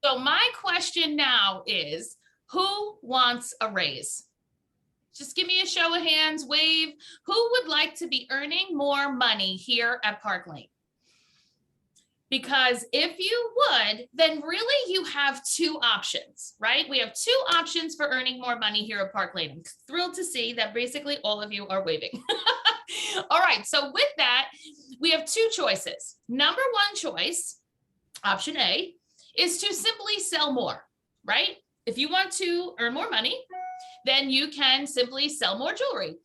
So my question now is, who wants a raise? Just give me a show of hands, wave. Who would like to be earning more money here at Park Lane? Because if you would, then really you have two options, right? We have two options for earning more money here at Park Lane. I'm thrilled to see that basically all of you are waving. All right, so with that, we have two choices. Number one choice, option A, is to simply sell more, right? If you want to earn more money, then you can simply sell more jewelry.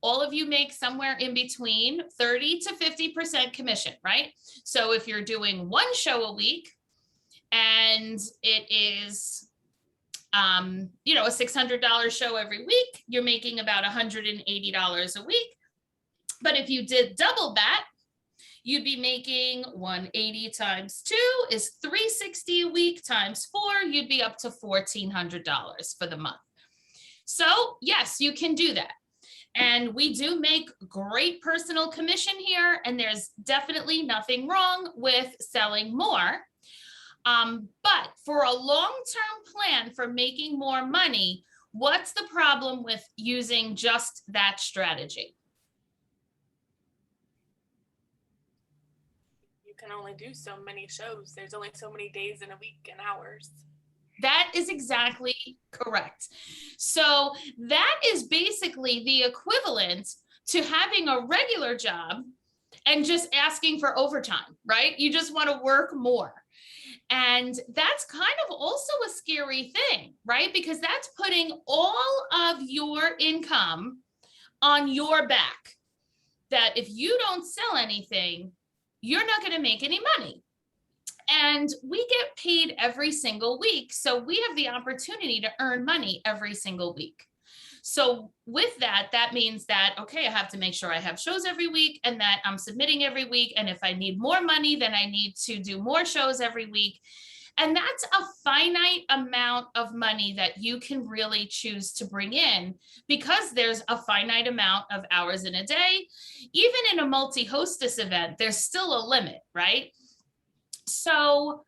All of you make somewhere in between 30 to 50% commission, right? So if you're doing one show a week and it is, you know, a $600 show every week, you're making about $180 a week. But if you did double that, you'd be making 180 times 2 is 360 a week times 4, you'd be up to $1,400 for the month. So yes, you can do that. And we do make great personal commission here, and there's definitely nothing wrong with selling more. But for a long-term plan for making more money, what's the problem with using just that strategy? You can only do so many shows. There's only so many days in a week and hours. That is exactly correct. So that is basically the equivalent to having a regular job and just asking for overtime, right? You just want to work more. And that's kind of also a scary thing, right? Because that's putting all of your income on your back. That if you don't sell anything, you're not going to make any money. And we get paid every single week. So we have the opportunity to earn money every single week. So with that, that means that, okay, I have to make sure I have shows every week and that I'm submitting every week. And if I need more money, then I need to do more shows every week. And that's a finite amount of money that you can really choose to bring in because there's a finite amount of hours in a day. Even in a multi-hostess event, there's still a limit, right? So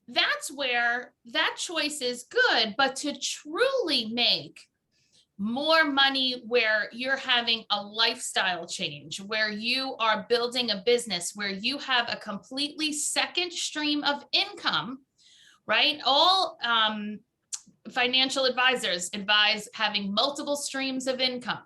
that's where that choice is good, but to truly make more money where you're having a lifestyle change, where you are building a business, where you have a completely second stream of income, right? All financial advisors advise having multiple streams of income.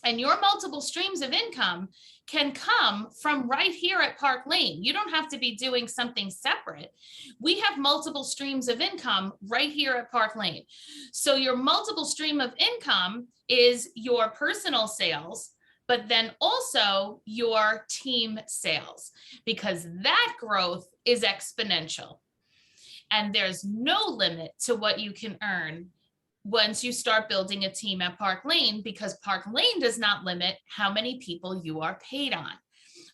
And your multiple streams of income can come from right here at Park Lane. You don't have to be doing something separate. We have multiple streams of income right here at Park Lane. So your multiple stream of income is your personal sales, but then also your team sales, because that growth is exponential. And there's no limit to what you can earn once you start building a team at Park Lane, because Park Lane does not limit how many people you are paid on,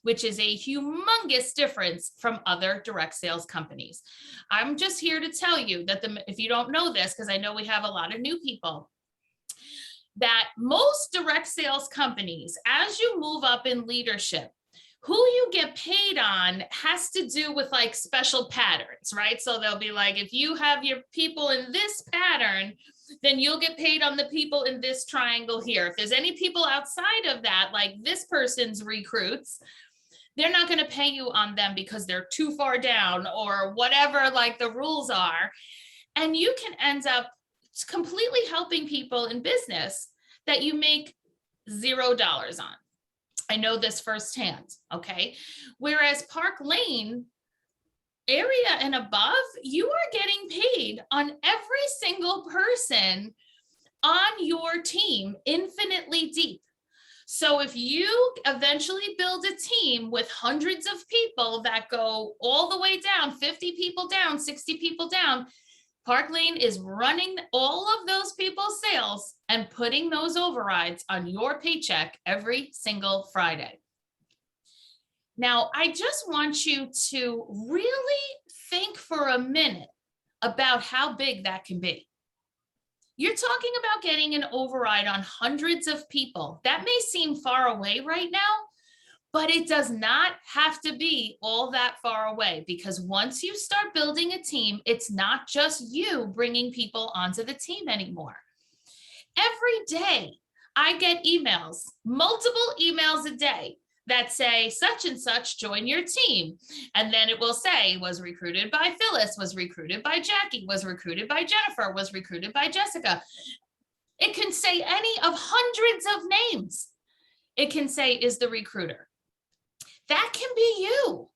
which is a humongous difference from other direct sales companies. I'm just here to tell you that if you don't know this, because I know we have a lot of new people, that most direct sales companies, as you move up in leadership, who you get paid on has to do with like special patterns, right? So they'll be like, if you have your people in this pattern, then you'll get paid on the people in this triangle here. If there's any people outside of that, like this person's recruits, they're not going to pay you on them because they're too far down or whatever, like the rules are. And you can end up completely helping people in business that you make $0 on. I know this firsthand, okay? Whereas Park Lane area and above, you are getting paid on every single person on your team infinitely deep. So if you eventually build a team with hundreds of people that go all the way down, 50 people down, 60 people down, Park Lane is running all of those people's sales and putting those overrides on your paycheck every single Friday. Now, I just want you to really think for a minute about how big that can be. You're talking about getting an override on hundreds of people. That may seem far away right now, But it does not have to be all that far away, because once you start building a team, it's not just you bringing people onto the team anymore. Every day I get emails, multiple emails a day, that say such and such join your team. And then it will say was recruited by Phyllis, was recruited by Jackie, was recruited by Jennifer, was recruited by Jessica. It can say any of hundreds of names. It can say is the recruiter. That can be you.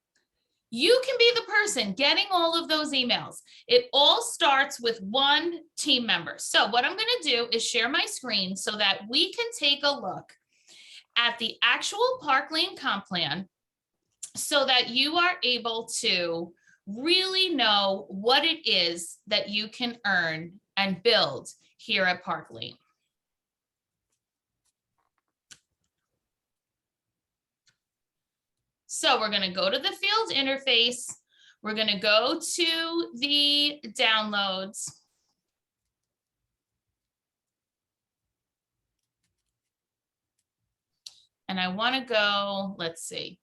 You can be the person getting all of those emails. It all starts with one team member. So what I'm going to do is share my screen so that we can take a look at the actual Park Lane comp plan, so that you are able to really know what it is that you can earn and build here at Park Lane. So we're going to go to the field interface. We're going to go to the downloads. And I want to go, let's see.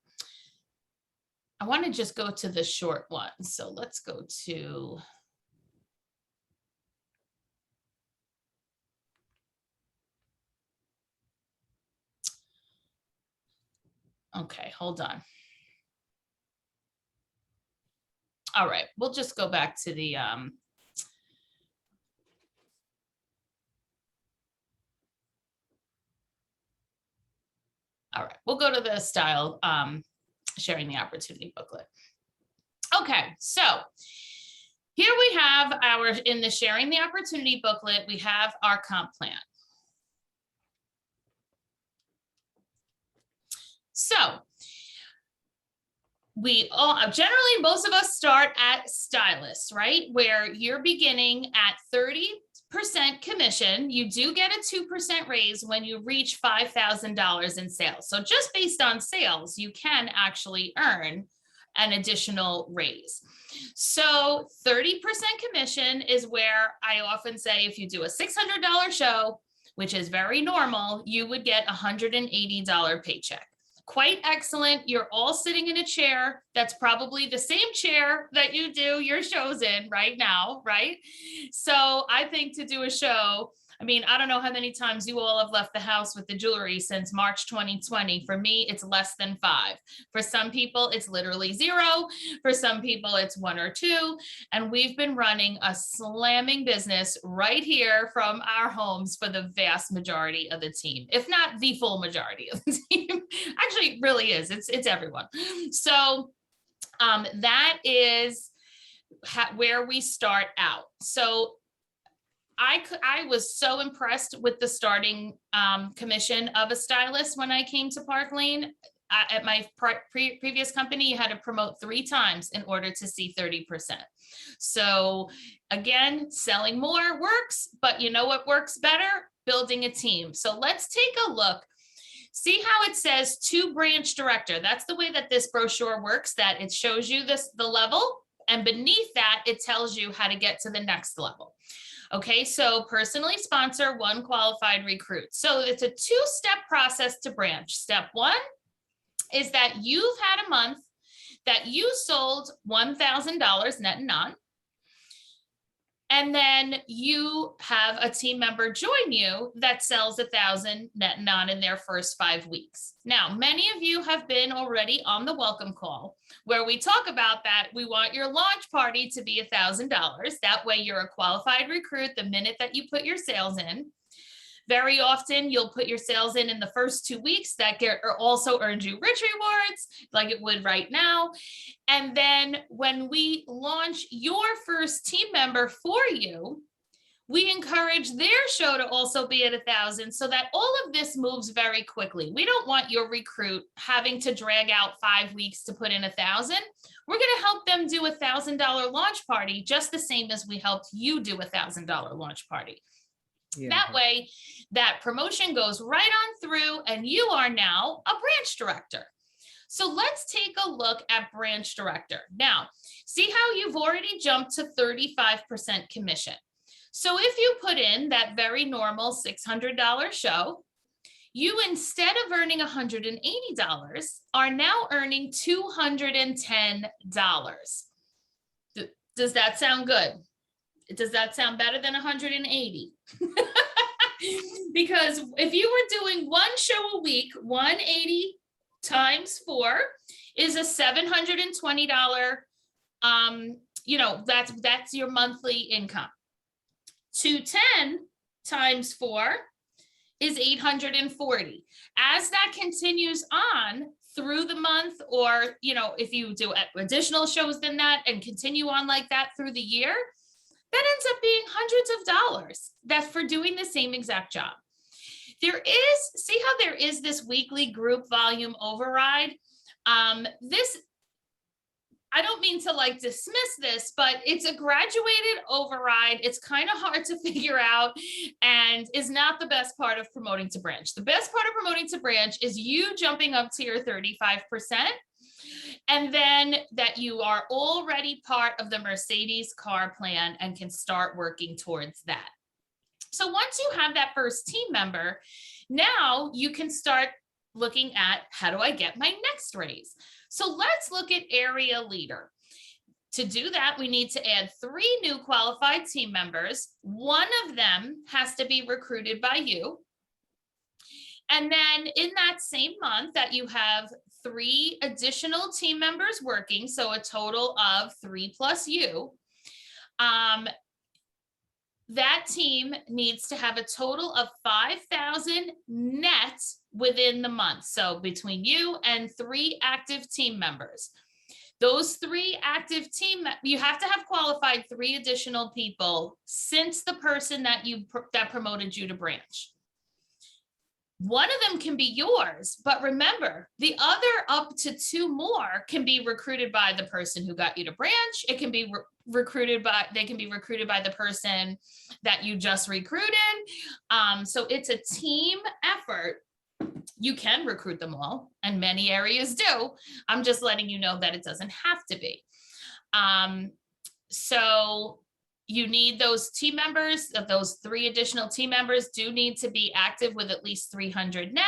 I want to just go to the short one. So let's go to. Okay, hold on. All right, we'll just go back to the all right, we'll go to the style sharing the opportunity booklet. Okay, so here we have our, in the sharing the opportunity booklet, we have our comp plan. So we all, generally, most of us start at stylist, right? Where you're beginning at 30% commission. You do get a 2% raise when you reach $5,000 in sales. So just based on sales, you can actually earn an additional raise. So 30% commission is where I often say, if you do a $600 show, which is very normal, you would get a $180 paycheck. Quite excellent. You're all sitting in a chair that's probably the same chair that you do your shows in right now, right? So I think to do a show, I mean, I don't know how many times you all have left the house with the jewelry since March 2020. For me, it's less than 5. For some people, it's literally 0. For some people, it's 1 or 2. And we've been running a slamming business right here from our homes for the vast majority of the team, if not the full majority of the team. Actually, it really is. It's everyone. So that is where we start out. So I was so impressed with the starting commission of a stylist when I came to Park Lane. At my previous company, you had to promote 3 times in order to see 30%. So again, selling more works, but you know what works better? Building a team. So let's take a look. See how it says to branch director. That's the way that this brochure works, that it shows you the level, and beneath that, it tells you how to get to the next level. Okay, so personally sponsor 1 qualified recruit. So it's a 2-step process to branch. Step 1 is that you've had a month that you sold $1,000 net and on. And then you have a team member join you that sells $1,000 net and on in their first 5 weeks. Now, many of you have been already on the welcome call where we talk about that. We want your launch party to be $1,000. That way you're a qualified recruit the minute that you put your sales in. Very often you'll put your sales in the first 2 weeks. That also earns you rich rewards like it would right now. And then when we launch your first team member for you, we encourage their show to also be at 1,000 so that all of this moves very quickly. We don't want your recruit having to drag out 5 weeks to put in 1,000. We're going to help them do $1,000 launch party just the same as we helped you do $1,000 launch party. Yeah. That way, that promotion goes right on through and you are now a branch director. So let's take a look at branch director. Now, see how you've already jumped to 35% commission. So if you put in that very normal $600 show, you, instead of earning $180, are now earning $210. Does that sound good? Does that sound better than 180? Because if you were doing one show a week, 180 times 4 is a $720, that's your monthly income. 210 times 4 is 840. As that continues on through the month, or, if you do additional shows than that and continue on like that through the year, that ends up being hundreds of dollars. That's for doing the same exact job. See how there is this weekly group volume override? I don't mean to dismiss this, but it's a graduated override. It's kind of hard to figure out and is not the best part of promoting to branch. The best part of promoting to branch is you jumping up to your 35%, and then that you are already part of the Mercedes car plan and can start working towards that. So once you have that first team member, now you can start looking at, how do I get my next raise? So let's look at area leader. To do that, we need to add 3 new qualified team members. One of them has to be recruited by you. And then in that same month that you have 3 additional team members working, so a total of 3 plus you, that team needs to have a total of 5,000 net within the month. So between you and 3 active team members, those 3 active you have to have qualified 3 additional people since the person that promoted you to branch. One of them can be yours, but remember, the other up to 2 more can be recruited by the person who got you to branch. It can be recruited by the person that you just recruited. So it's a team effort. You can recruit them all, and many areas do. I'm just letting you know that it doesn't have to be. So you need those team members. Those 3 additional team members do need to be active with at least 300 net.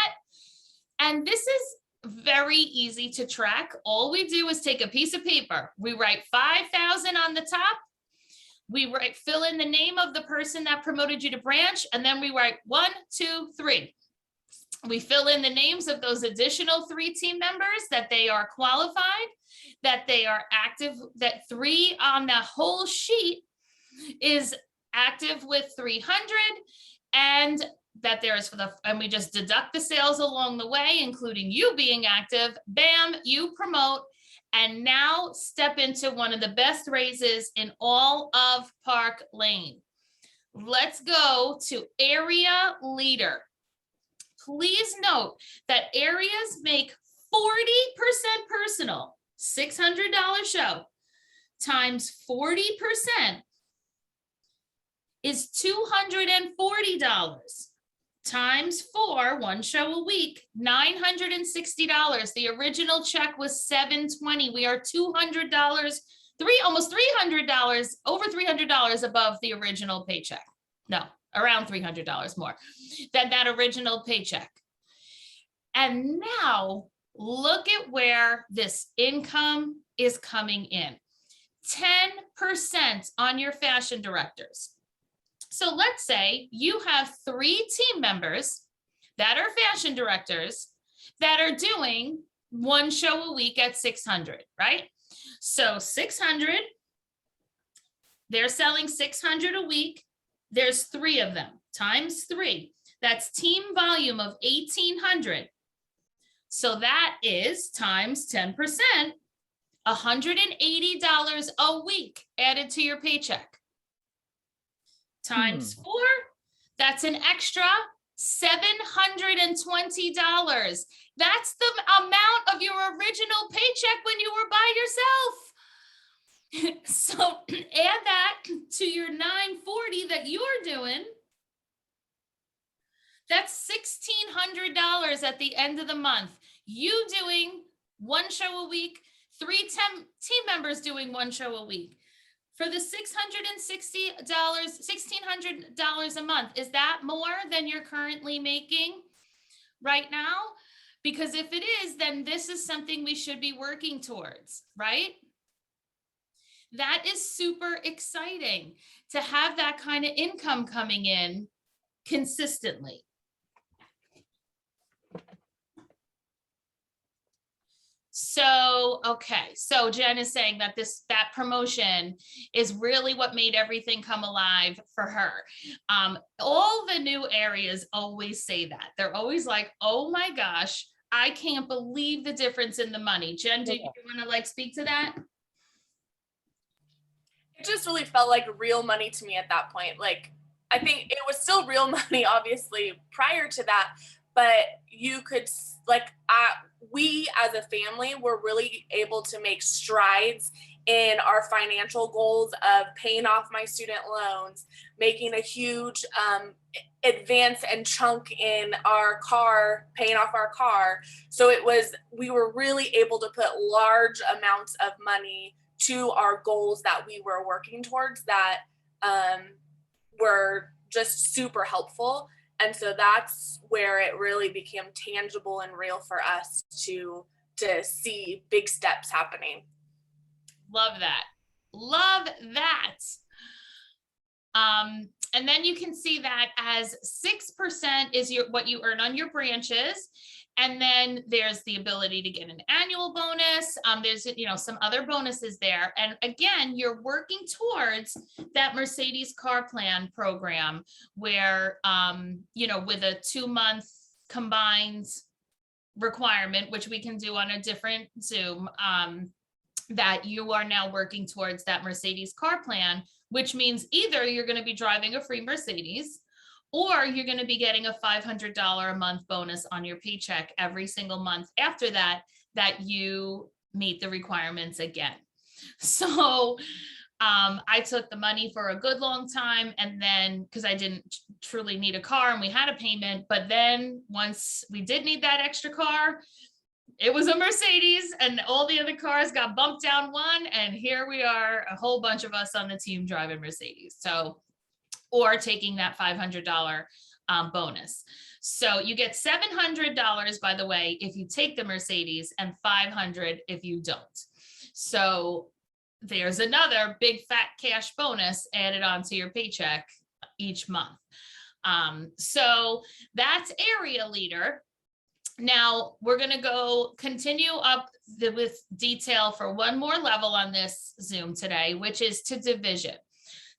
And this is very easy to track. All we do is take a piece of paper. We write 5,000 on the top. We fill in the name of the person that promoted you to branch, and then we write 1, 2, 3. We fill in the names of those additional 3 team members, that they are qualified, that they are active, that 3 on the whole sheet is active with 300, and that there is and we just deduct the sales along the way, including you being active. Bam, you promote, and now step into one of the best raises in all of Park Lane. Let's go to area leader. Please note that areas make 40% personal, $600 show, times 40% is $240, times 4, 1 show a week, $960. The original check was $720. We are $200, almost $300, over $300 above the original paycheck. No, around $300 more than that original paycheck. And now look at where this income is coming in. 10% on your fashion directors. So let's say you have 3 team members that are fashion directors that are doing 1 show a week at 600, right? So 600, they're selling 600 a week. There's 3 of them, times 3. That's team volume of 1,800. So that is times 10%, $180 a week added to your paycheck. Times 4, that's an extra $720. That's the amount of your original paycheck when you were by yourself. So add that to your $940 that you're doing. That's $1,600 at the end of the month. You doing 1 show a week, 3 team members doing 1 show a week. For the $660, $1,600 a month, is that more than you're currently making right now? Because if it is, then this is something we should be working towards, right? That is super exciting to have that kind of income coming in consistently. So, okay. So Jen is saying that that promotion is really what made everything come alive for her. All the new areas always say that. They're always like, oh my gosh, I can't believe the difference in the money. Jen, do you want to like speak to that? It just really felt like real money to me at that point. Like, I think it was still real money, obviously, prior to that, but you could, like, we as a family were really able to make strides in our financial goals of paying off my student loans, making a huge advance and chunk in our car, paying off our car. So we were really able to put large amounts of money to our goals that we were working towards that were just super helpful. And so that's where it really became tangible and real for us to see big steps happening. Love that. Love that. And then you can see that as 6% is what you earn on your branches. And then there's the ability to get an annual bonus. There's, some other bonuses there. And again, you're working towards that Mercedes car plan program where, with a 2-month combined requirement, which we can do on a different Zoom, that you are now working towards that Mercedes car plan, which means either you're going to be driving a free Mercedes or you're going to be getting a $500 a month bonus on your paycheck every single month after that you meet the requirements again. So I took the money for a good long time, and then because I didn't truly need a car and we had a payment, but then once we did need that extra car, it was a Mercedes and all the other cars got bumped down one. And here we are, a whole bunch of us on the team driving Mercedes. So, or taking that $500 bonus. So you get $700, by the way, if you take the Mercedes, and $500 if you don't. So there's another big fat cash bonus added onto your paycheck each month. So that's area leader. Now we're going to continue up with detail for one more level on this Zoom today, which is to division.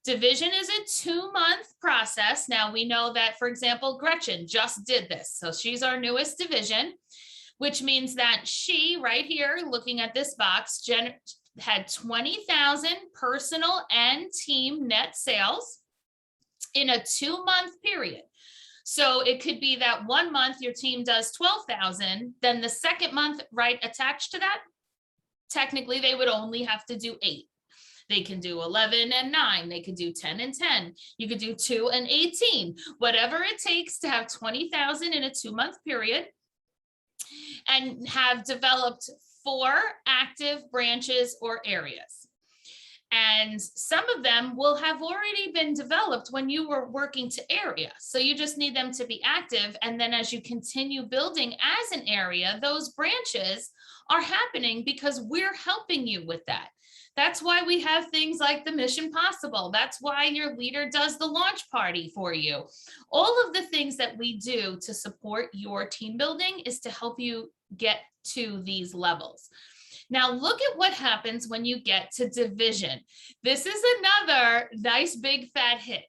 Division is a 2-month process. Now we know that, for example, Gretchen just did this. So she's our newest division, which means that she, right here, looking at this box, had 20,000 personal and team net sales in a 2-month period. So it could be that 1 month your team does 12,000, then the second month, right attached to that, technically they would only have to do 8. They can do 11 and 9. They could do 10 and 10. You could do 2 and 18, whatever it takes to have 20,000 in a 2-month period and have developed 4 active branches or areas. And some of them will have already been developed when you were working to area. So you just need them to be active. And then as you continue building as an area, those branches are happening because we're helping you with that. That's why we have things like the Mission Possible. That's why your leader does the launch party for you. All of the things that we do to support your team building is to help you get to these levels. Now, look at what happens when you get to division. This is another nice big fat hit,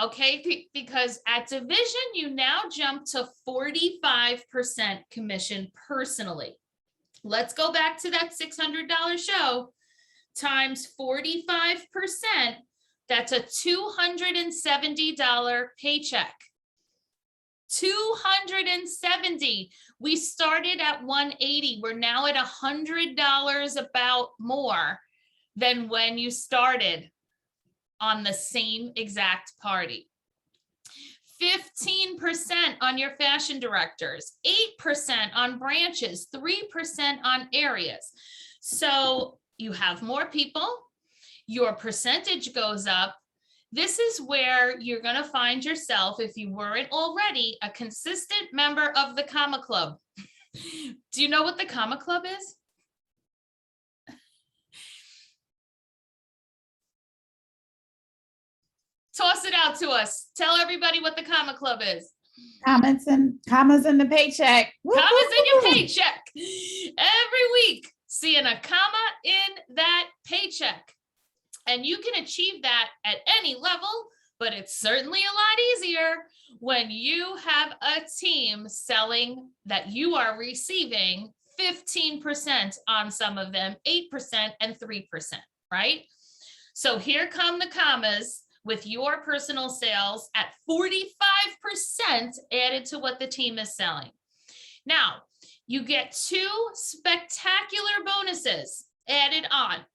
okay? Because at division, you now jump to 45% commission personally. Let's go back to that $600 show times 45%. That's a $270 paycheck. $270. We started at $180. We're now at $100 about more than when you started on the same exact party. 15% on your fashion directors, 8% on branches, 3% on areas. So you have more people, your percentage goes up, This is where you're going to find yourself, if you weren't already, a consistent member of the Comma Club. Do you know what the Comma Club is? Toss it out to us. Tell everybody what the Comma Club is. Commas in the paycheck. Commas in your paycheck. Every week, seeing a comma in that paycheck. And you can achieve that at any level, but it's certainly a lot easier when you have a team selling that you are receiving 15% on some of them, 8% and 3%, right? So here come the commas with your personal sales at 45% added to what the team is selling. Now, you get 2 spectacular bonuses added on.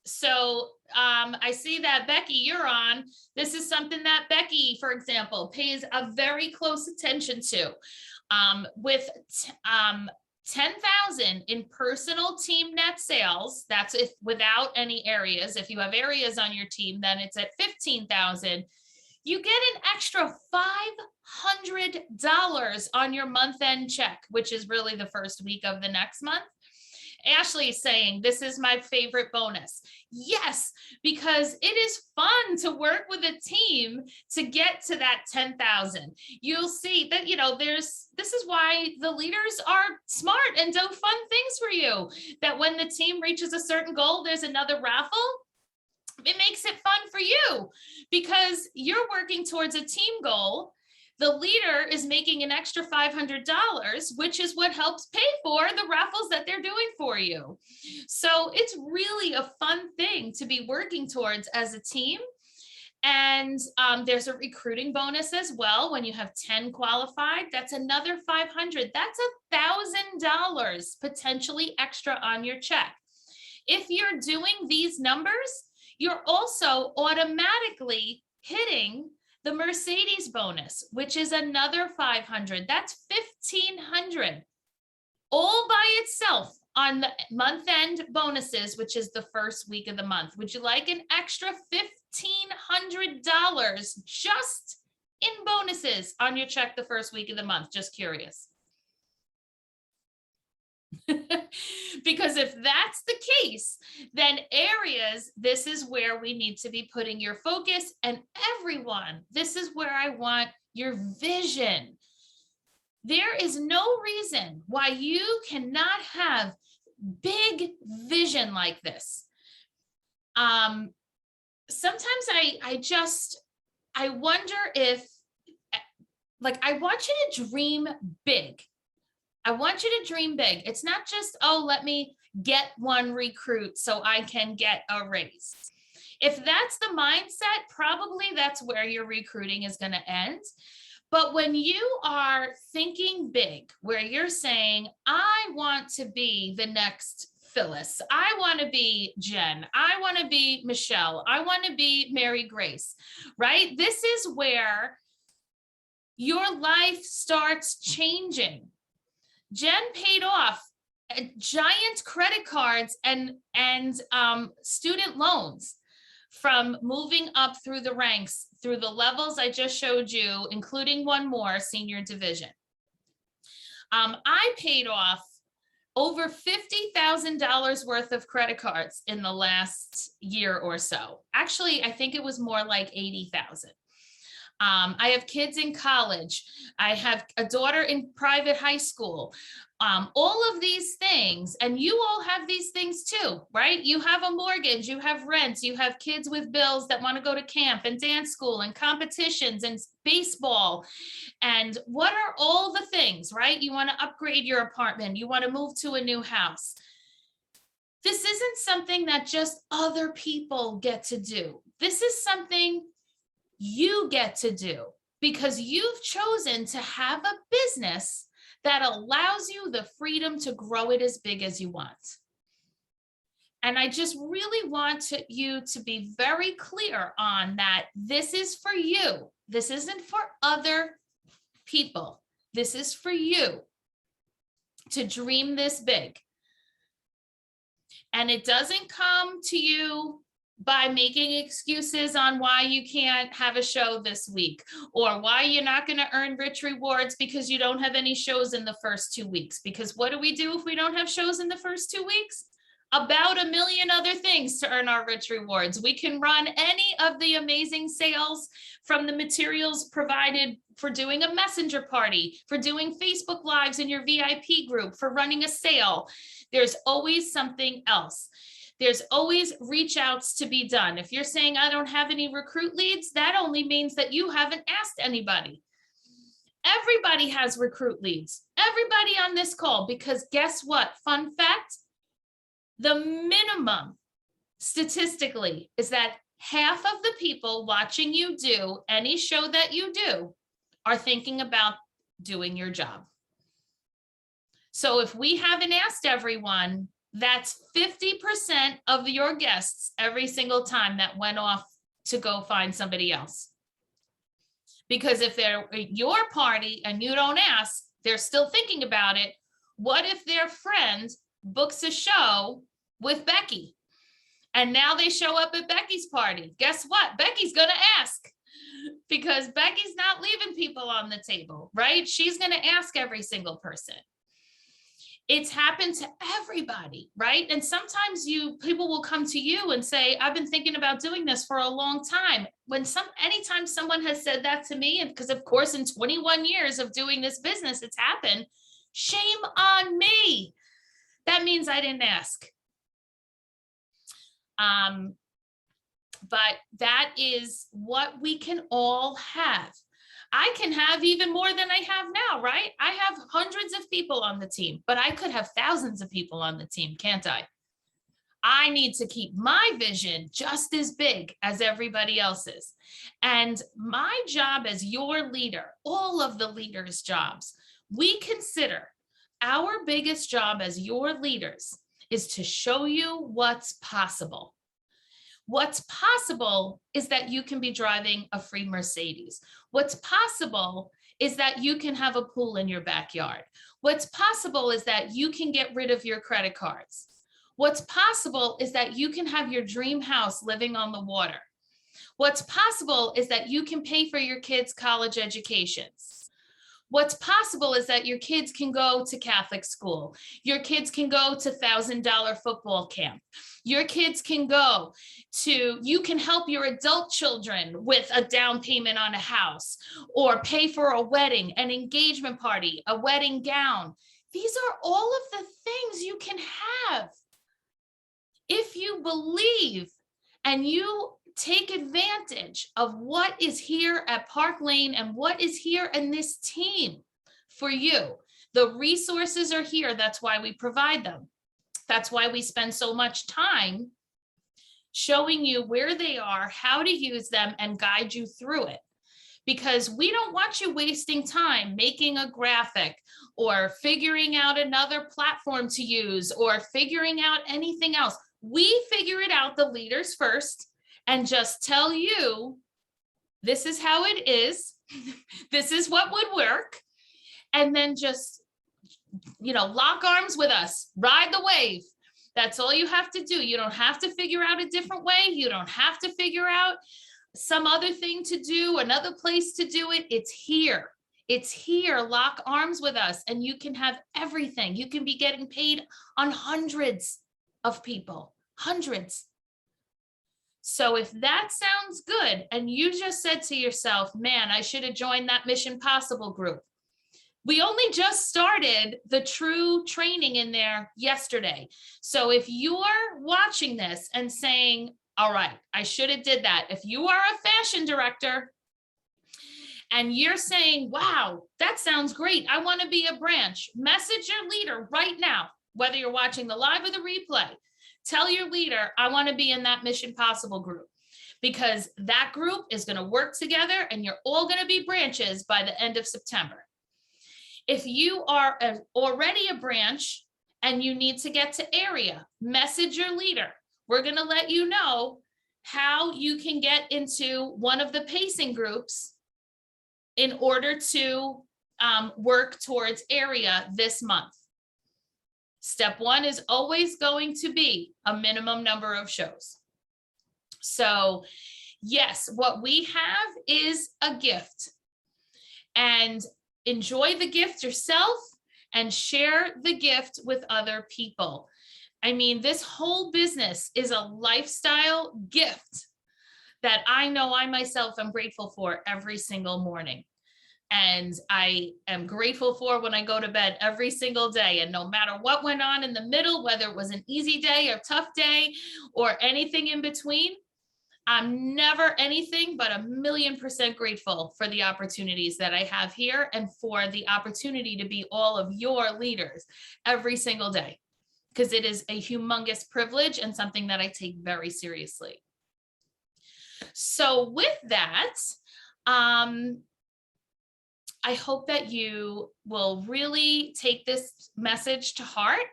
So I see that Becky, you're on. This is something that Becky, for example, pays a very close attention to. With 10,000 in personal team net sales, that's if without any areas. If you have areas on your team, then it's at 15,000. You get an extra $500 on your month-end check, which is really the first week of the next month. Ashley is saying, this is my favorite bonus. Yes, because it is fun to work with a team to get to that 10,000. You'll see that, this is why the leaders are smart and do fun things for you, that when the team reaches a certain goal, there's another raffle. It makes it fun for you because you're working towards a team goal. The leader is making an extra $500, which is what helps pay for the raffles that they're doing for you. So it's really a fun thing to be working towards as a team. And there's a recruiting bonus as well. When you have 10 qualified, that's another $500. That's $1,000 potentially extra on your check. If you're doing these numbers, you're also automatically hitting the Mercedes bonus, which is another $500. That's $1,500 all by itself on the month-end bonuses, which is the first week of the month. Would you like an extra $1,500 just in bonuses on your check the first week of the month? Just curious. Because if that's the case, then areas, this is where we need to be putting your focus, and everyone, this is where I want your vision. There is no reason why you cannot have big vision like this. Sometimes I wonder if, I want you to dream big. I want you to dream big. It's not just, oh, let me get one recruit so I can get a raise. If that's the mindset, probably that's where your recruiting is going to end. But when you are thinking big, where you're saying, I want to be the next Phyllis, I want to be Jen, I want to be Michelle, I want to be Mary Grace, right? This is where your life starts changing. Jen paid off giant credit cards and student loans from moving up through the ranks, through the levels I just showed you, including one more, senior division. I paid off over $50,000 worth of credit cards in the last year or so. Actually, I think it was more like 80,000. I have kids in college. I have a daughter in private high school. All of these things, and you all have these things too, right? You have a mortgage, you have rent, you have kids with bills that want to go to camp and dance school and competitions and baseball. And what are all the things, right? You want to upgrade your apartment, you want to move to a new house. This isn't something that just other people get to do. This is something you get to do because you've chosen to have a business that allows you the freedom to grow it as big as you want. And I just really want you to be very clear on that. This is for you. This isn't for other people. This is for you to dream this big. And it doesn't come to you by making excuses on why you can't have a show this week, or why you're not going to earn rich rewards because you don't have any shows in the first 2 weeks. Because what do we do if we don't have shows in the first 2 weeks? About a million other things to earn our rich rewards. We can run any of the amazing sales, from the materials provided for doing a messenger party, for doing Facebook Lives in your VIP group, for running a sale. There's always something else. There's always reach outs to be done. If you're saying, I don't have any recruit leads, that only means that you haven't asked anybody. Everybody has recruit leads, everybody on this call, because guess what? Fun fact, the minimum statistically is that half of the people watching you do any show that you do are thinking about doing your job. So if we haven't asked everyone, that's 50% of your guests every single time that went off to go find somebody else. Because if they're your party and you don't ask, they're still thinking about it. What if their friend books a show with Becky and now they show up at Becky's party? Guess what? Becky's going to ask, because Becky's not leaving people on the table, right? She's going to ask every single person. It's happened to everybody, right? And sometimes people will come to you and say, I've been thinking about doing this for a long time. Anytime someone has said that to me, and because of course in 21 years of doing this business, it's happened, shame on me. That means I didn't ask. But that is what we can all have. I can have even more than I have now, right? I have hundreds of people on the team, but I could have thousands of people on the team, can't I? I need to keep my vision just as big as everybody else's. And my job as your leader, all of the leaders' jobs, we consider our biggest job as your leaders is to show you what's possible. What's possible is that you can be driving a free Mercedes. What's possible is that you can have a pool in your backyard. What's possible is that you can get rid of your credit cards. What's possible is that you can have your dream house living on the water. What's possible is that you can pay for your kids' college educations. What's possible is that your kids can go to Catholic school. Your kids can go to $1,000 football camp. Your kids can go to, you can help your adult children with a down payment on a house, or pay for a wedding, an engagement party, a wedding gown. These are all of the things you can have if you believe and you take advantage of what is here at Park Lane and what is here in this team for you. The resources are here. That's why we provide them. That's why we spend so much time showing you where they are, how to use them, and guide you through it. Because we don't want you wasting time making a graphic or figuring out another platform to use or figuring out anything else. We figure it out, the leaders first, and just tell you, this is how it is. This is what would work. And then just, lock arms with us, ride the wave. That's all you have to do. You don't have to figure out a different way. You don't have to figure out some other thing to do, another place to do it. It's here. It's here. Lock arms with us and you can have everything. You can be getting paid on hundreds of people, hundreds. So if that sounds good, and you just said to yourself, man, I should have joined that Mission Possible group. We only just started the true training in there yesterday. So if you're watching this and saying, all right, I should have did that. If you are a fashion director and you're saying, wow, that sounds great, I want to be a branch, message your leader right now, whether you're watching the live or the replay. Tell your leader, I want to be in that Mission Possible group, because that group is going to work together and you're all going to be branches by the end of September. If you are already a branch and you need to get to area, message your leader. We're going to let you know how you can get into one of the pacing groups in order to work towards area this month. Step one is always going to be a minimum number of shows. So yes, what we have is a gift, and enjoy the gift yourself and share the gift with other people. I mean, this whole business is a lifestyle gift that I know I myself am grateful for every single morning. And I am grateful for when I go to bed every single day. And no matter what went on in the middle, whether it was an easy day or tough day or anything in between, I'm never anything but 1,000,000% grateful for the opportunities that I have here and for the opportunity to be all of your leaders every single day, because it is a humongous privilege and something that I take very seriously. So with that, I hope that you will really take this message to heart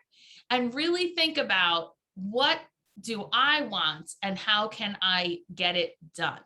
and really think about, what do I want and how can I get it done?